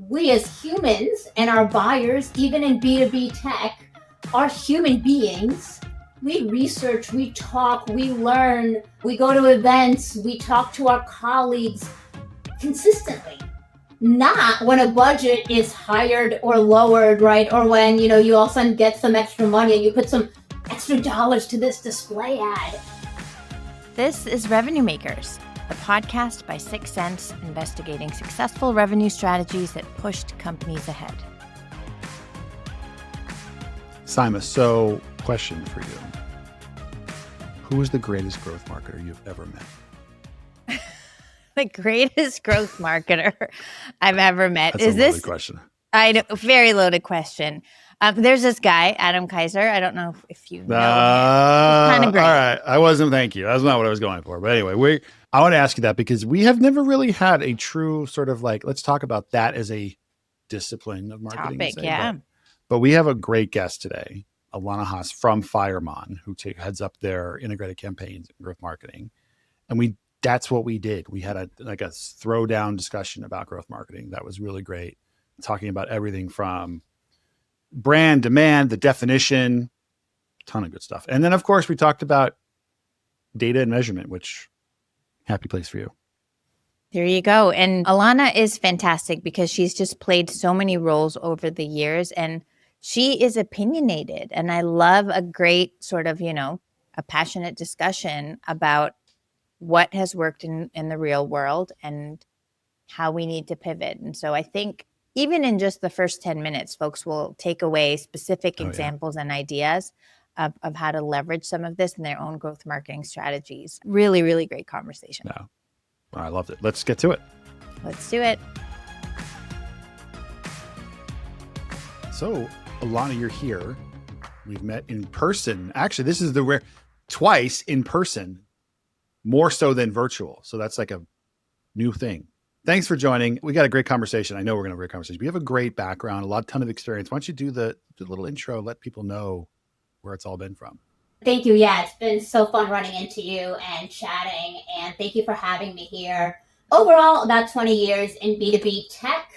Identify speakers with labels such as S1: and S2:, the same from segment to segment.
S1: we as humans and our buyers, even in B2B tech, are human beings. We research, we talk, we learn, we go to events, we talk to our colleagues consistently. Not when a budget is hired or lowered, right? Or when, you all of a sudden get some extra money and you put some extra dollars to this display ad.
S2: This is Revenue Makers, the podcast by 6 Sense, investigating successful revenue strategies that pushed companies ahead.
S3: Simon, so question for you. Who is the greatest growth marketer you've ever met?
S2: The greatest growth marketer I've ever met.
S3: That's a loaded question.
S2: I know, very loaded question. There's this guy, Adam Kaiser. I don't know if you know him. He's kind of great.
S3: All right. Thank you. That's not what I was going for. But anyway, I want to ask you that because we have never really had a true sort of let's talk about that as a discipline of marketing.
S2: Topic, yeah.
S3: But we have a great guest today, Alana Hass from FireMon, who heads up their integrated campaigns and growth marketing. And that's what we did. We had a throwdown discussion about growth marketing. That was really great. Talking about everything from brand, demand, the definition, ton of good stuff. And then, of course, we talked about data and measurement, which happy place for you.
S2: There you go. And Alana is fantastic because she's just played so many roles over the years and she is opinionated. And I love a great sort of, a passionate discussion about what has worked in the real world and how we need to pivot. And so I think even in just the first 10 minutes, folks will take away specific examples and ideas of how to leverage some of this in their own growth marketing strategies. Really, really great conversation.
S3: Yeah. I loved it. Let's get to it.
S2: Let's do it.
S3: So, Alana, you're here. We've met in person. Actually, this is the twice in person, more so than virtual. So that's like a new thing. Thanks for joining. We got a great conversation. I know we're going to have a great conversation. We have a great background, ton of experience. Why don't you do the little intro, let people know where it's all been from.
S1: Thank you. Yeah, it's been so fun running into you and chatting, and thank you for having me here. Overall, about 20 years in B2B tech.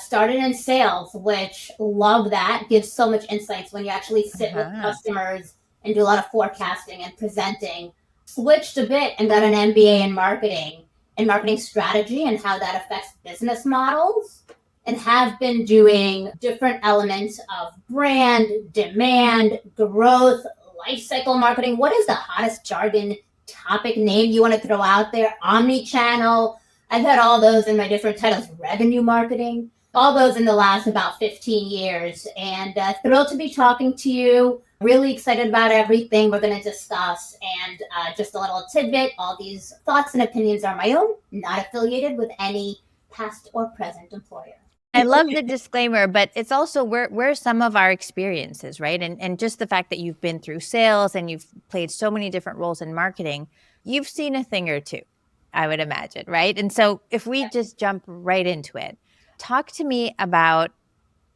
S1: Started in sales, which love that. Gives so much insights when you actually sit with customers and do a lot of forecasting and presenting. Switched a bit and got an MBA in marketing and marketing strategy and how that affects business models, and have been doing different elements of brand, demand, growth, lifecycle marketing. What is the hottest jargon topic name you want to throw out there? Omni-channel. I've had all those in my different titles. Revenue marketing. All those in the last about 15 years. And thrilled to be talking to you. Really excited about everything we're going to discuss. And just a little tidbit, all these thoughts and opinions are my own, not affiliated with any past or present employer.
S2: I love the disclaimer, but it's also where some of our experiences, right? And just the fact that you've been through sales and you've played so many different roles in marketing, you've seen a thing or two, I would imagine, right? And so if we just jump right into it, talk to me about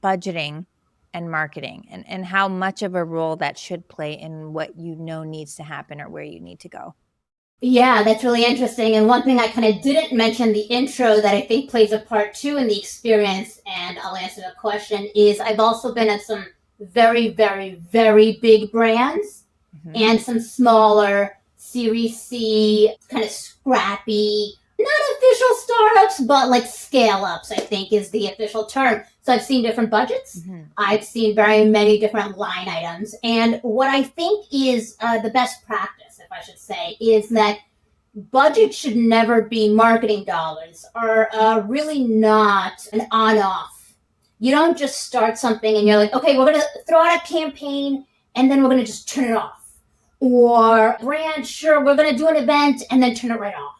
S2: budgeting and marketing and how much of a role that should play in what needs to happen or where you need to go.
S1: Yeah, that's really interesting. And one thing I kind of didn't mention the intro that I think plays a part too in the experience, and I'll answer the question, is I've also been at some very, very, very big brands and some smaller Series C, kind of scrappy, not official startups, but like scale-ups, I think is the official term. So I've seen different budgets. I've seen very many different line items. And what I think is the best practice, if I should say, is that budget should never be marketing dollars, or really not an on-off. You don't just start something and you're like, okay, we're going to throw out a campaign and then we're going to just turn it off. Or brand, sure, we're going to do an event and then turn it right off.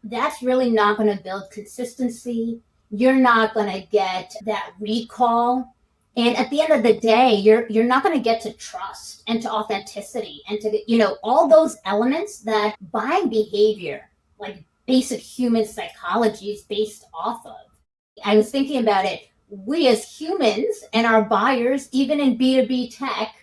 S1: That's really not going to build consistency. You're not going to get that recall. And at the end of the day, you're not going to get to trust and to authenticity and to, all those elements that buying behavior, like basic human psychology, is based off of. I was thinking about it. We as humans and our buyers, even in B2B tech,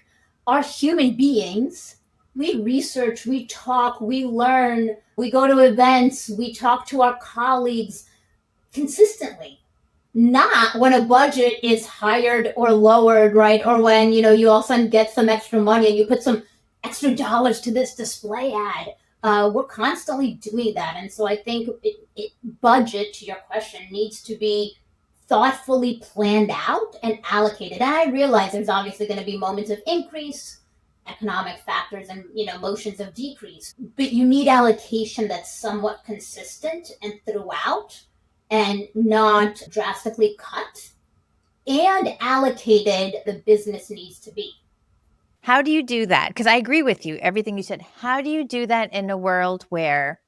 S1: are human beings. We research, we talk, we learn, we go to events, we talk to our colleagues consistently. not when a budget is hired or lowered, right? Or when, you all of a sudden get some extra money and you put some extra dollars to this display ad. We're constantly doing that. And so I think budget, to your question, needs to be thoughtfully planned out and allocated. And I realize there's obviously going to be moments of increase, economic factors, and motions of decrease, but you need allocation that's somewhat consistent and throughout, and not drastically cut, and allocated the business needs to be.
S2: How do you do that? Because I agree with you, everything you said. How do you do that in a world where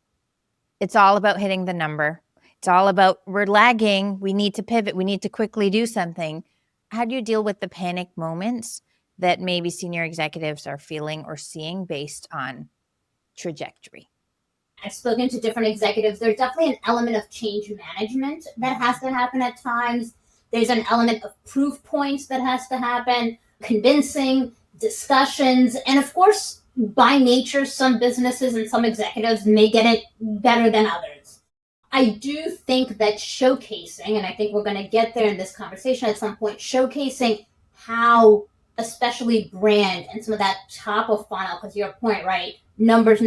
S2: it's all about hitting the number? It's all about, we're lagging, we need to pivot, we need to quickly do something. How do you deal with the panic moments that maybe senior executives are feeling or seeing based on trajectory?
S1: I've spoken to different executives. There's definitely an element of change management that has to happen at times. There's an element of proof points that has to happen, convincing, discussions, and of course, by nature, some businesses and some executives may get it better than others. I do think that showcasing, and I think we're going to get there in this conversation at some point, showcasing how especially brand and some of that top of funnel, because your point, right? Numbers,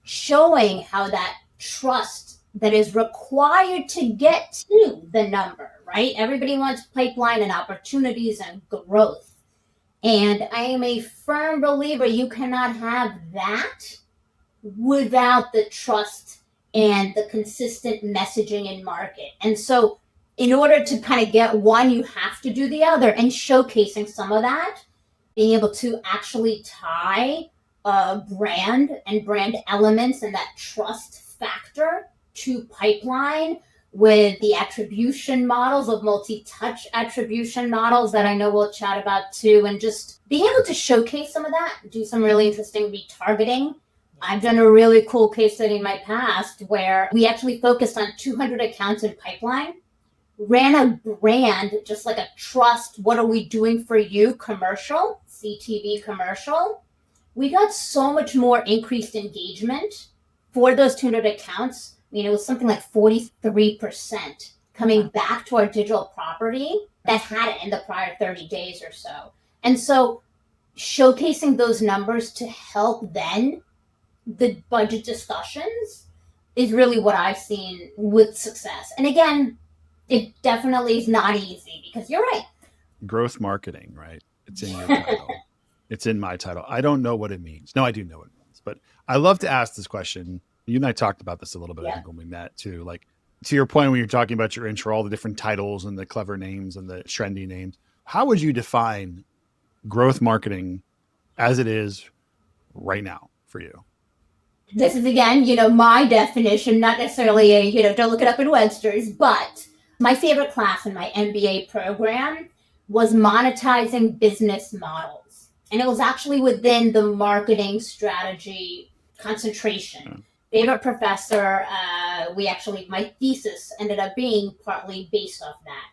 S1: showing how that trust that is required to get to the number, right? Everybody wants pipeline and opportunities and growth. And I am a firm believer you cannot have that without the trust and the consistent messaging in market. And so in order to kind of get one, you have to do the other, and showcasing some of that, being able to actually tie brand and brand elements and that trust factor to pipeline with the attribution models of multi-touch attribution models that I know we'll chat about too, and just being able to showcase some of that, do some really interesting retargeting. I've done a really cool case study in my past where we actually focused on 200 accounts in pipeline, ran a brand, just like a trust, what are we doing for you commercial, CTV commercial. We got so much more increased engagement for those 200 accounts. It was something like 43% coming back to our digital property that had it in the prior 30 days or so. And so showcasing those numbers to help then the budget discussions is really what I've seen with success. And again, it definitely is not easy, because you're right.
S3: Growth marketing, right? It's in your title. It's in my title. I don't know what it means. No, I do know what it means, but I love to ask this question. You and I talked about this a little bit, I think, when we met too. Like, to your point, when you're talking about your intro, all the different titles and the clever names and the trendy names, how would you define growth marketing as it is right now for you?
S1: This is, again, my definition, not necessarily don't look it up in Webster's, but my favorite class in my MBA program was monetizing business models. And it was actually within the marketing strategy concentration. Favorite professor, my thesis ended up being partly based off that.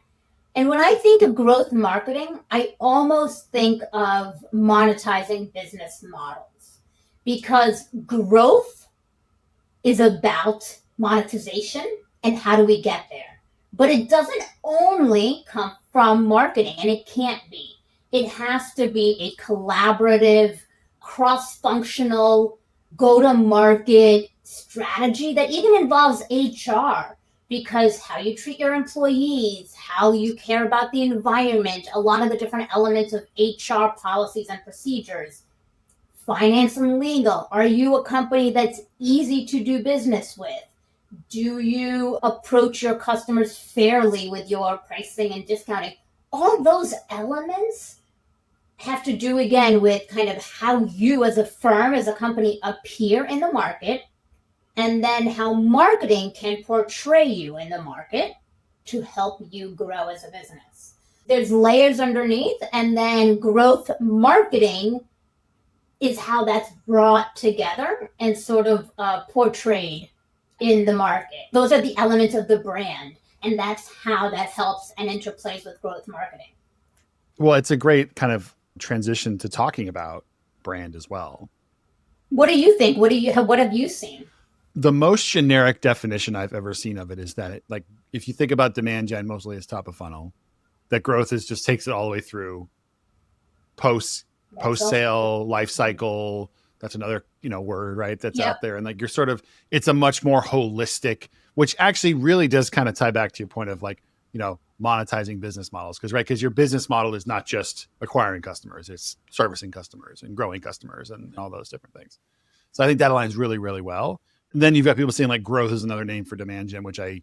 S1: And when I think of growth marketing, I almost think of monetizing business models, because growth is about monetization and how do we get there. But it doesn't only come from marketing, and it can't be. It has to be a collaborative, cross-functional, go-to-market strategy that even involves HR, because how you treat your employees, how you care about the environment, a lot of the different elements of HR policies and procedures, finance and legal. Are you a company that's easy to do business with? Do you approach your customers fairly with your pricing and discounting? All those elements have to do, again, with kind of how you as a firm, as a company, appear in the market, and then how marketing can portray you in the market to help you grow as a business. There's layers underneath, and then growth marketing is how that's brought together and sort of portrayed in the market. Those are the elements of the brand, and that's how that helps and interplays with growth marketing.
S3: Well, it's a great kind of transition to talking about brand as well.
S1: What do you think? What have you seen?
S3: The most generic definition I've ever seen of it is that like if you think about demand gen mostly as top of funnel, that growth is just takes it all the way through post sale life cycle. That's another word, right? That's out there, and like you're sort of it's a much more holistic, which actually really does kind of tie back to your point of like monetizing business models, because your business model is not just acquiring customers, it's servicing customers and growing customers and all those different things. So I think that aligns really, really well. And then you've got people saying like growth is another name for demand gen, which I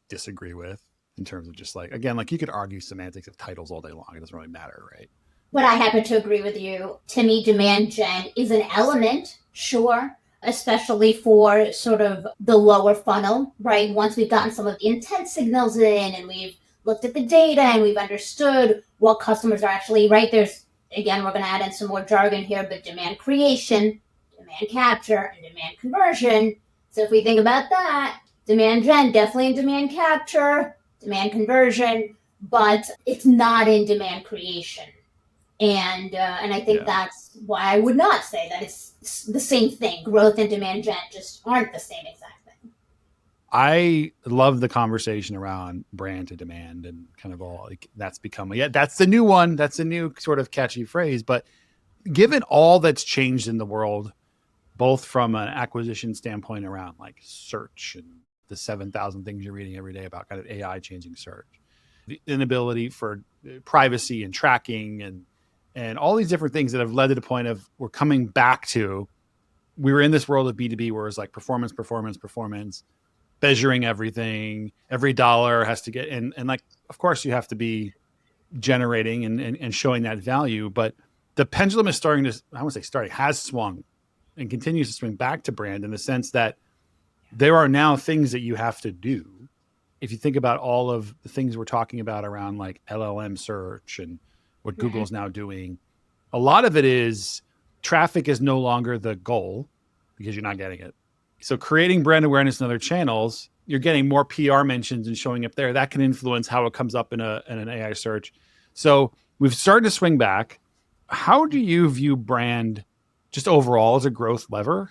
S3: disagree with in terms of just like, again, like you could argue semantics of titles all day long. It doesn't really matter, right?
S1: But I happen to agree with you. To me, demand gen is an element, sure, especially for sort of the lower funnel, right? Once we've gotten some of the intent signals in and we've looked at the data and we've understood what customers are actually, right? There's, again, we're going to add in some more jargon here, but demand creation, demand capture, and demand conversion. So if we think about that, demand gen, definitely in demand capture, demand conversion, but it's not in demand creation. And I think that's why I would not say that it's the same thing. Growth and demand gen just aren't the same exact thing.
S3: I love the conversation around brand to demand and kind of all like that's become that's the new one. That's a new sort of catchy phrase. But given all that's changed in the world, both from an acquisition standpoint around like search and the 7,000 things you're reading every day about kind of AI changing search, the inability for privacy and tracking and all these different things that have led to the point of we're coming back to, we were in this world of B2B where it's like performance, measuring everything, every dollar has to get and like, of course you have to be generating and showing that value, but the pendulum is starting to, I won't say starting, has swung and continues to swing back to brand in the sense that there are now things that you have to do. If you think about all of the things we're talking about around like LLM search and what Google's now doing, a lot of it is traffic is no longer the goal because you're not getting it. So creating brand awareness in other channels, you're getting more PR mentions and showing up there. That can influence how it comes up in an AI search. So we've started to swing back. How do you view brand just overall as a growth lever?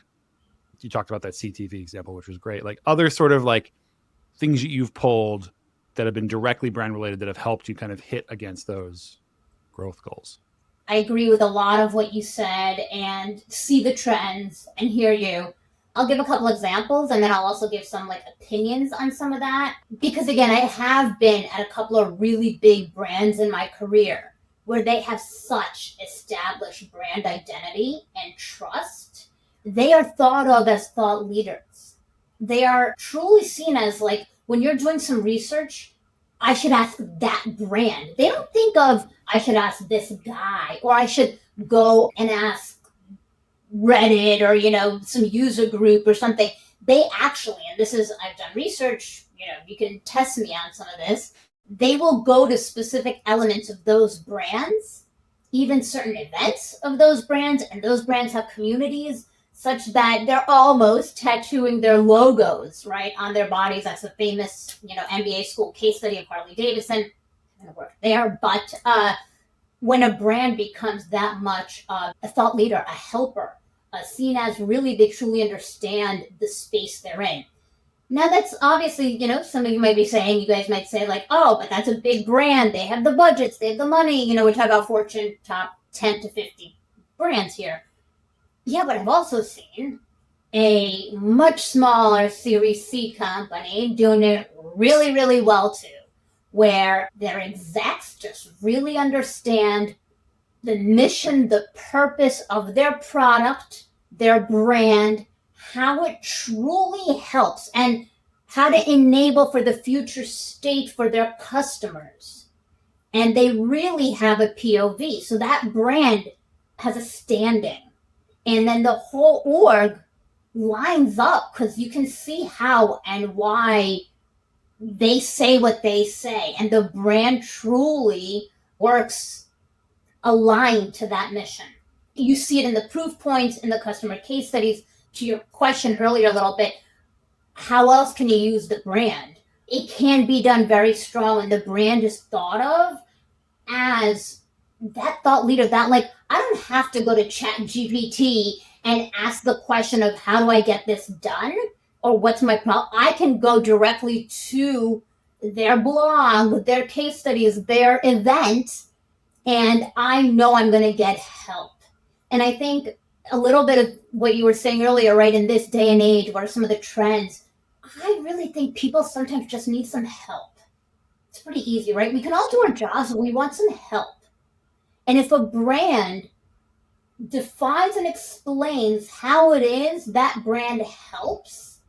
S3: You talked about that CTV example, which was great. Like other sort of like things that you've pulled that have been directly brand related that have helped you kind of hit against those growth goals.
S1: I agree with a lot of what you said and see the trends and hear you. I'll give a couple examples and then I'll also give some like opinions on some of that. Because again, I have been at a couple of really big brands in my career where they have such established brand identity and trust. They are thought of as thought leaders. They are truly seen as like, when you're doing some research, I should ask that brand. They don't think of, I should ask this guy, or I should go and ask Reddit or, some user group or something. They actually, and this is, I've done research, you can test me on some of this. They will go to specific elements of those brands, even certain events of those brands, and those brands have communities such that they're almost tattooing their logos, right, on their bodies. That's a famous, MBA school case study of Harley Davidson. I'm going to work there. But when a brand becomes that much of a thought leader, a helper, seen as really they truly understand the space they're in. Now that's obviously, some of you might be saying, you guys might say like, oh, but that's a big brand. They have the budgets, they have the money. We're talking about Fortune top 10 to 50 brands here. Yeah, but I've also seen a much smaller Series C company doing it really, really well too, where their execs just really understand the mission, the purpose of their product, their brand, how it truly helps, and how to enable for the future state for their customers. And they really have a POV. So that brand has a standing. And then the whole org lines up because you can see how and why they say what they say. And the brand truly works aligned to that mission. You see it in the proof points, in the customer case studies. To your question earlier a little bit, how else can you use the brand? It can be done very strong, and the brand is thought of as that thought leader, that like, I don't have to go to ChatGPT and ask the question of how do I get this done? or what's my problem, I can go directly to their blog, their case studies, their event, and I know I'm going to get help. And I think a little bit of what you were saying earlier, right, in this day and age, what are some of the trends? I really think people sometimes just need some help. It's pretty easy, right? We can all do our jobs, but we want some help. And if a brand defines and explains how it is that brand helps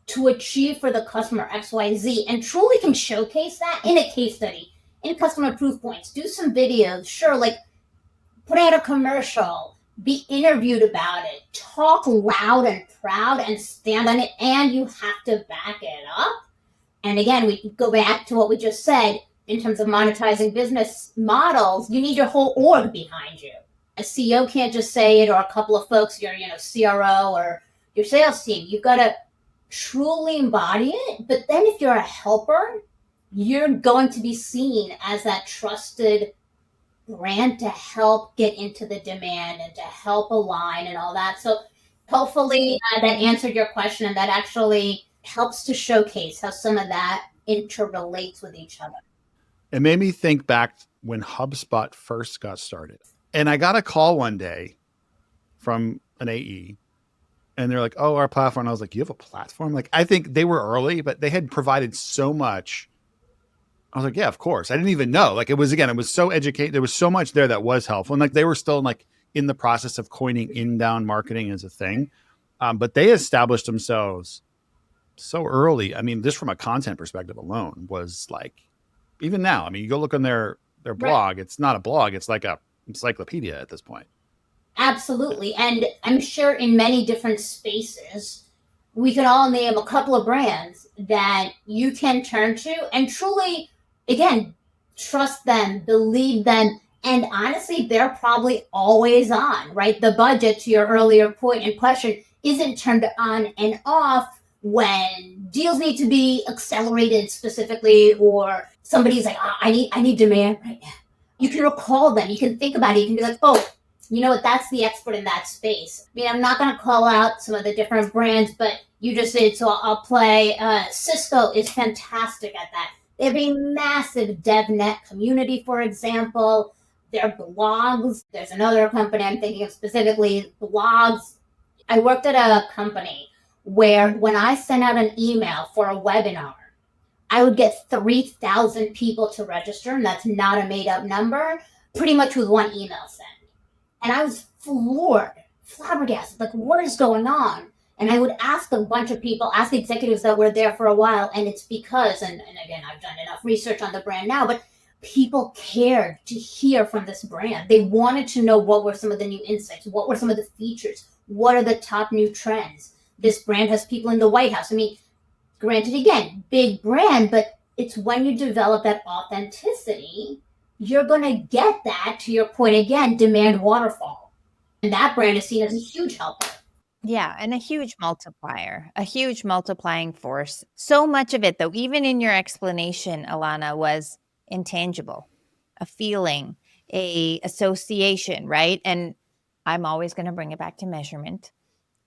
S1: to achieve for the customer XYZ and truly can showcase that in a case study, in customer proof points, do some videos, sure, like put out a commercial, be interviewed about it, talk loud and proud and stand on it, and you have to back it up. And again, we go back to what we just said in terms of monetizing business models. You need your whole org behind you. A CEO can't just say it, or a couple of folks, your CRO or your sales team. You've got to truly embody it. But then if you're a helper, you're going to be seen as that trusted brand to help get into the demand and to help align and all that. So hopefully that answered your question, and that actually helps to showcase how some of that interrelates with each other.
S3: It made me think back when HubSpot first got started. And I got a call one day from an AE, and they're like, oh, our platform. And I was like, you have a platform? Like, I think they were early, but they had provided so much. I was like, yeah, of course. I didn't even know. Like, it was so educated. There was so much there that was helpful. And like, they were still like in the process of coining inbound marketing as a thing. But they established themselves so early. I mean, just from a content perspective alone was like, even now, I mean, you go look on their blog, It's not a blog. It's like a encyclopedia at this point.
S1: Absolutely. And I'm sure in many different spaces, we can all name a couple of brands that you can turn to and truly, again, trust them, believe them. And honestly, they're probably always on, right? The budget, to your earlier point and question, isn't turned on and off when deals need to be accelerated specifically, or somebody's like, oh, I need demand right now. You can recall them. You can think about it. You can be like, oh, you know what? That's the expert in that space. I mean, I'm not going to call out some of the different brands, but you just did, so I'll play. Cisco is fantastic at that. They have a massive DevNet community, for example. Their blogs. There's another company I'm thinking of specifically, blogs. I worked at a company where when I sent out an email for a webinar, I would get 3,000 people to register, and that's not a made up number, pretty much with one email sent. And I was flabbergasted, like, what is going on? And I would ask a bunch of people, ask the executives that were there for a while, and it's because, and again, I've done enough research on the brand now, but people cared to hear from this brand. They wanted to know what were some of the new insights, what were some of the features, what are the top new trends. This brand has people in the White House. I mean, granted, again, big brand, but it's when you develop that authenticity, you're going to get that, to your point again, demand waterfall. And that brand is seen as a huge helper.
S2: Yeah, and a huge multiplier, a huge multiplying force. So much of it, though, even in your explanation, Alana, was intangible, a feeling, a association, right? And I'm always going to bring it back to measurement.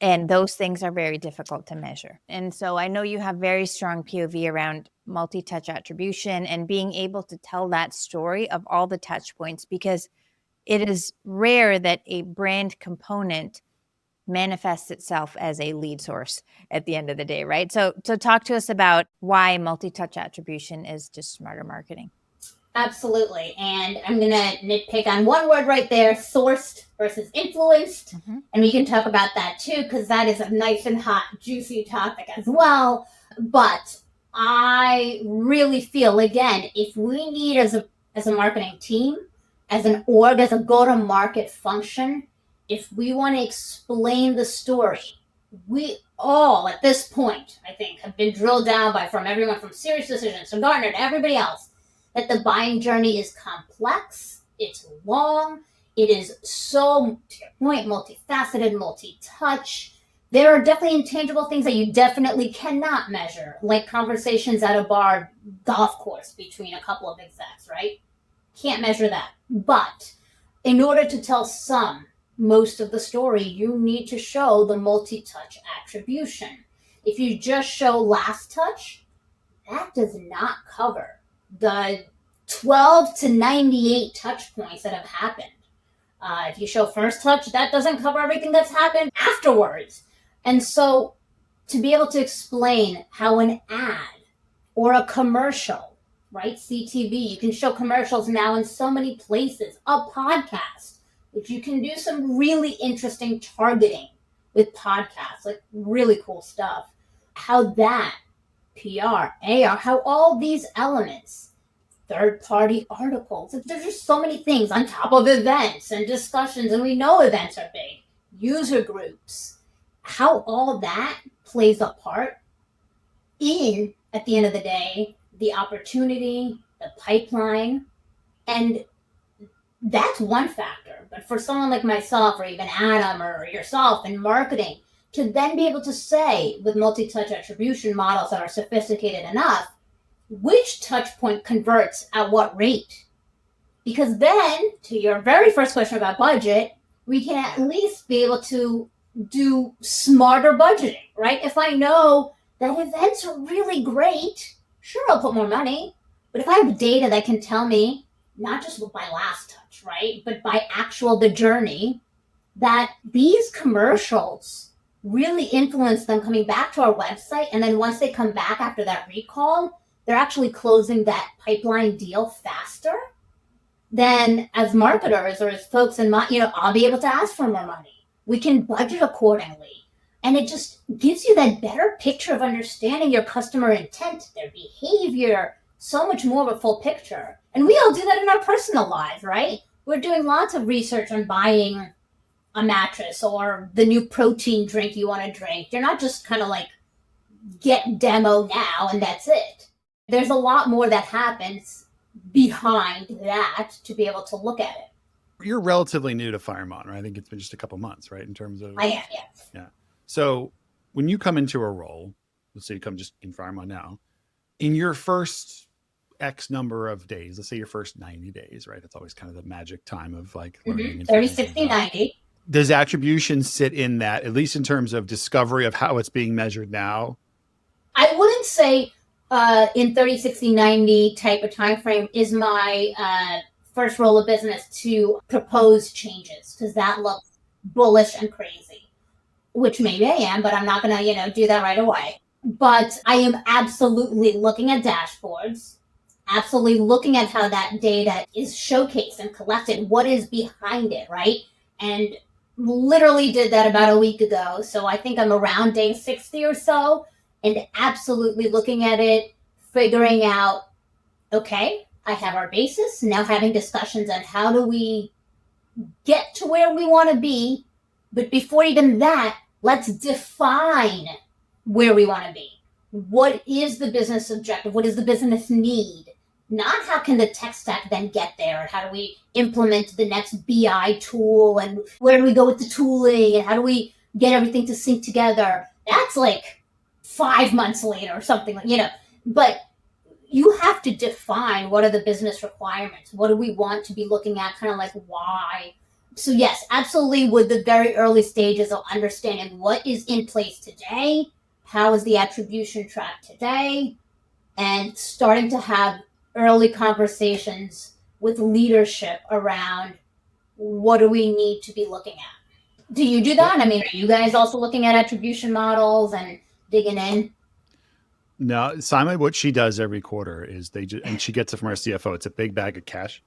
S2: And those things are very difficult to measure. And so I know you have very strong POV around multi-touch attribution and being able to tell that story of all the touch points, because it is rare that a brand component manifests itself as a lead source at the end of the day, right? So talk to us about why multi-touch attribution is just smarter marketing.
S1: Absolutely. And I'm going to nitpick on one word right there, sourced versus influenced. Mm-hmm. And we can talk about that too, because that is a nice and hot, juicy topic as well. But I really feel, again, if we need as a marketing team, as an org, as a go-to-market function, if we want to explain the story, we all at this point, I think, have been drilled down by, from everyone from Serious Decisions to Gartner to everybody else, that the buying journey is complex, it's long, it is so, to your point, multifaceted, multi-touch. There are definitely intangible things that you definitely cannot measure, like conversations at a bar golf course between a couple of execs, right? Can't measure that. But in order to tell most of the story, you need to show the multi-touch attribution. If you just show last touch, that does not cover the 12 to 98 touch points that have happened. If you show first touch, that doesn't cover everything that's happened afterwards. And so to be able to explain how an ad or a commercial, right? CTV, you can show commercials now in so many places, a podcast, which you can do some really interesting targeting with podcasts, like really cool stuff. How that PR, AR, how all these elements, third-party articles, there's just so many things on top of events and discussions, and we know events are big, user groups, how all that plays a part in, at the end of the day, the opportunity, the pipeline, and that's one factor. But for someone like myself or even Adam or yourself in marketing, to then be able to say with multi-touch attribution models that are sophisticated enough, which touch point converts at what rate? Because then, to your very first question about budget, we can at least be able to do smarter budgeting, right? If I know that events are really great, sure, I'll put more money. But if I have data that can tell me, not just with my last touch, right, but by actual the journey, that these commercials really influence them coming back to our website, and then once they come back after that recall, they're actually closing that pipeline deal faster, then as marketers or as folks in my, I'll be able to ask for more money. We can budget accordingly. And it just gives you that better picture of understanding your customer intent, their behavior, so much more of a full picture. And we all do that in our personal lives, right? We're doing lots of research on buying a mattress or the new protein drink you want to drink. You're not just kind of like, get demo now and that's it. There's a lot more that happens behind that to be able to look at it.
S3: You're relatively new to FireMon, right? I think it's been just a couple months, right? In terms of,
S1: I am, yes.
S3: Yeah. So when you come into a role, let's say you come just in FireMon now, in your first X number of days, let's say your first 90 days, right? It's always kind of the magic time of like learning.
S1: 30, 60, 90.
S3: Does attribution sit in that, at least in terms of discovery of how it's being measured now?
S1: I wouldn't say in 30, 60, 90 type of time frame is my first role of business to propose changes, because that looks bullish and crazy, which maybe I am, but I'm not going to, do that right away. But I am absolutely looking at dashboards, absolutely looking at how that data is showcased and collected, what is behind it, right? And literally did that about a week ago. So I think I'm around day 60 or so, and absolutely looking at it, figuring out, okay, I have our basis, now having discussions on how do we get to where we want to be. But before even that, let's define where we want to be. What is the business objective? What does the business need? Not how can the tech stack then get there, and how do we implement the next BI tool, and where do we go with the tooling, and how do we get everything to sync together? That's like 5 months later or something, but you have to define what are the business requirements. What do we want to be looking at? Kind of like why. So yes, absolutely with the very early stages of understanding what is in place today, how is the attribution track today, and starting to have early conversations with leadership around what do we need to be looking at. Do you do that? I mean, are you guys also looking at attribution models and digging in?
S3: No, Simon, what she does every quarter is and she gets it from our CFO. It's a big bag of cash.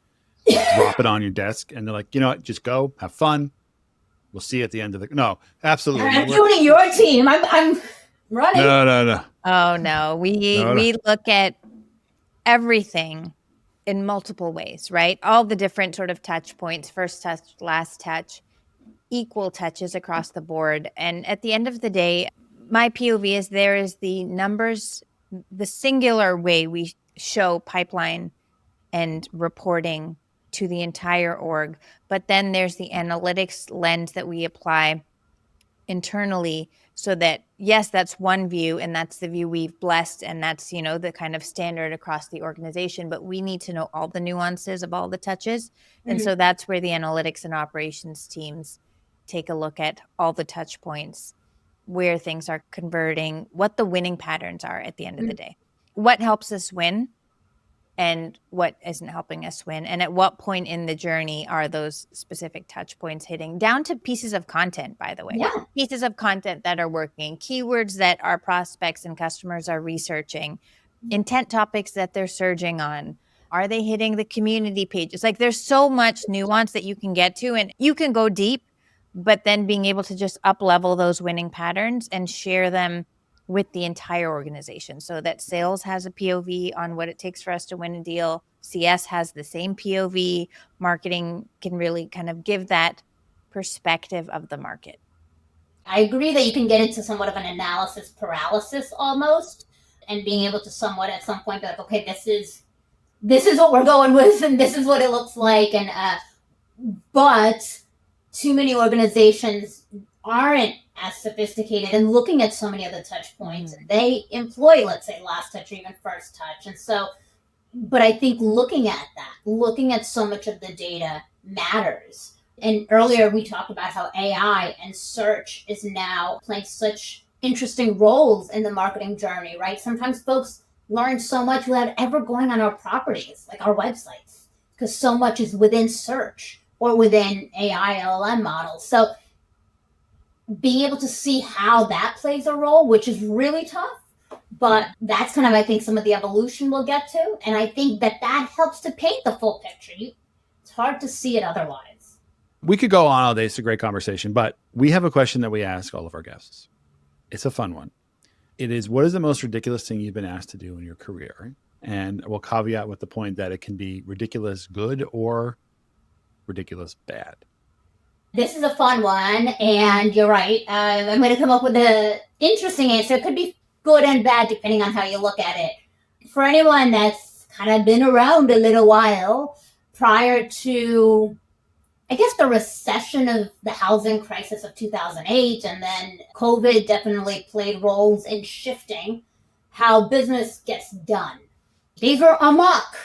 S3: Drop it on your desk, and they're like, you know what, just go have fun. We'll see you at the end of no, absolutely.
S1: I'm joining your team. I'm running.
S3: No.
S2: Oh no, we look at everything in multiple ways, right? All the different sort of touch points, first touch, last touch, equal touches across the board. And at the end of the day, my POV is there is the numbers, the singular way we show pipeline and reporting to the entire org. But then there's the analytics lens that we apply internally, so that, yes, that's one view, and that's the view we've blessed, and that's, the kind of standard across the organization, but we need to know all the nuances of all the touches. Mm-hmm. And so that's where the analytics and operations teams take a look at all the touch points, where things are converting, what the winning patterns are at the end of the day. What helps us win and what isn't helping us win, and at what point in the journey are those specific touch points hitting, down to pieces of content, by the way.
S1: Yeah.
S2: Pieces of content that are working, keywords that our prospects and customers are researching, intent topics that they're surging on. Are they hitting the community pages? Like, there's so much nuance that you can get to, and you can go deep, but then being able to just up level those winning patterns and share them with the entire organization, so that sales has a POV on what it takes for us to win a deal. CS has the same POV. Marketing can really kind of give that perspective of the market.
S1: I agree that you can get into somewhat of an analysis paralysis almost, and being able to somewhat at some point be like, okay, this is what we're going with, and this is what it looks like. And but too many organizations aren't as sophisticated and looking at so many of the touch points. They employ, let's say, last touch or even first touch. And so, but I think looking at so much of the data matters. And earlier we talked about how AI and search is now playing such interesting roles in the marketing journey, right? Sometimes folks learn so much without ever going on our properties, like our websites, because so much is within search or within AI LLM models. So being able to see how that plays a role, which is really tough, but that's kind of, I think, some of the evolution we'll get to. And I think that helps to paint the full picture. It's hard to see it otherwise.
S3: We could go on all day. It's a great conversation, but we have a question that we ask all of our guests. It's a fun one. It is, what is the most ridiculous thing you've been asked to do in your career? And we'll caveat with the point that it can be ridiculous good or ridiculous bad.
S1: This is a fun one, and you're right. I'm going to come up with an interesting answer. It could be good and bad depending on how you look at it. For anyone that's kind of been around a little while, prior to, I guess, the recession of the housing crisis of 2008, and then COVID definitely played roles in shifting how business gets done. These were amok.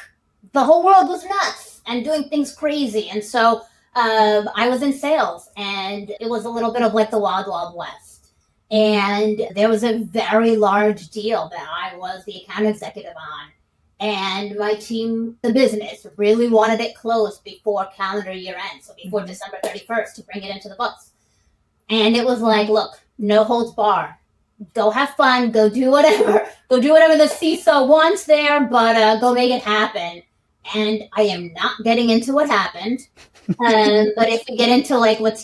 S1: The whole world was nuts and doing things crazy. And so I was in sales, and it was a little bit of like the Wild Wild West. And there was a very large deal that I was the account executive on. And my team, the business, really wanted it closed before calendar year end, so before December 31st, to bring it into the books. And it was like, look, no holds bar. Go have fun. Go do whatever. Go do whatever the CISO wants there, but go make it happen. And I am not getting into what happened. But if we get into like what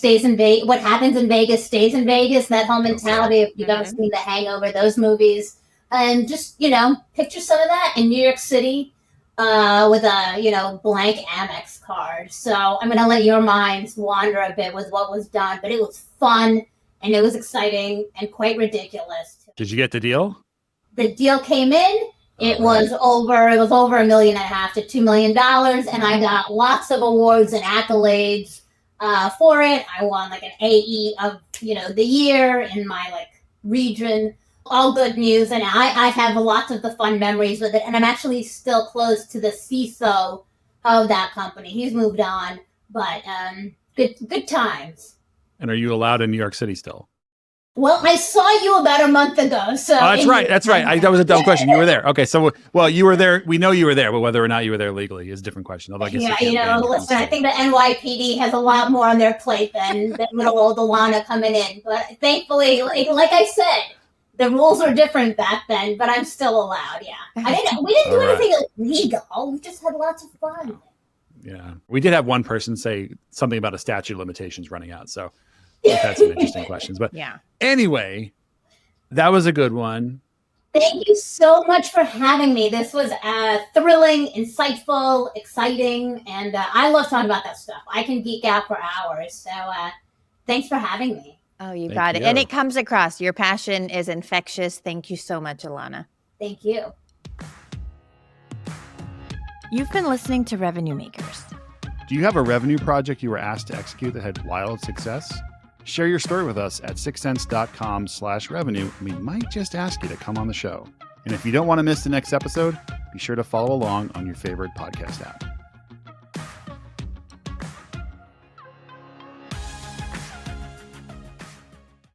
S1: happens in Vegas stays in Vegas, that whole mentality, if you've ever seen The Hangover, those movies, and just, picture some of that in New York City with a, blank Amex card. So I'm going to let your minds wander a bit with what was done, but it was fun and it was exciting and quite ridiculous.
S3: Did you get the deal?
S1: The deal came in. It was over $1.5 million to $2 million, and I got lots of awards and accolades for it. I won like an AE of the year in my region. All good news, and I have lots of the fun memories with it. And I'm actually still close to the CISO of that company. He's moved on, but good times.
S3: And are you allowed in New York City still?
S1: Well, I saw you about a month ago. So
S3: that's right. That was a dumb question. You were there. Okay, so you were there. We know you were there, but whether or not you were there legally is a different question. Although
S1: listen, I think the NYPD has a lot more on their plate than little old Alana coming in. But thankfully, like I said, the rules were different back then. But I'm still allowed. Yeah, we didn't do anything illegal. We just had lots of fun.
S3: Yeah, we did have one person say something about a statute of limitations running out. So. We've had some interesting questions, but anyway, that was a good one.
S1: Thank you so much for having me. This was thrilling, insightful, exciting, and I love talking about that stuff. I can geek out for hours, so thanks for having me.
S2: Oh, you got it. And it comes across. Your passion is infectious. Thank you so much, Alana.
S1: Thank you.
S2: You've been listening to Revenue Makers.
S3: Do you have a revenue project you were asked to execute that had wild success? Share your story with us at sixthsense.com/revenue. We might just ask you to come on the show. And if you don't want to miss the next episode, be sure to follow along on your favorite podcast app.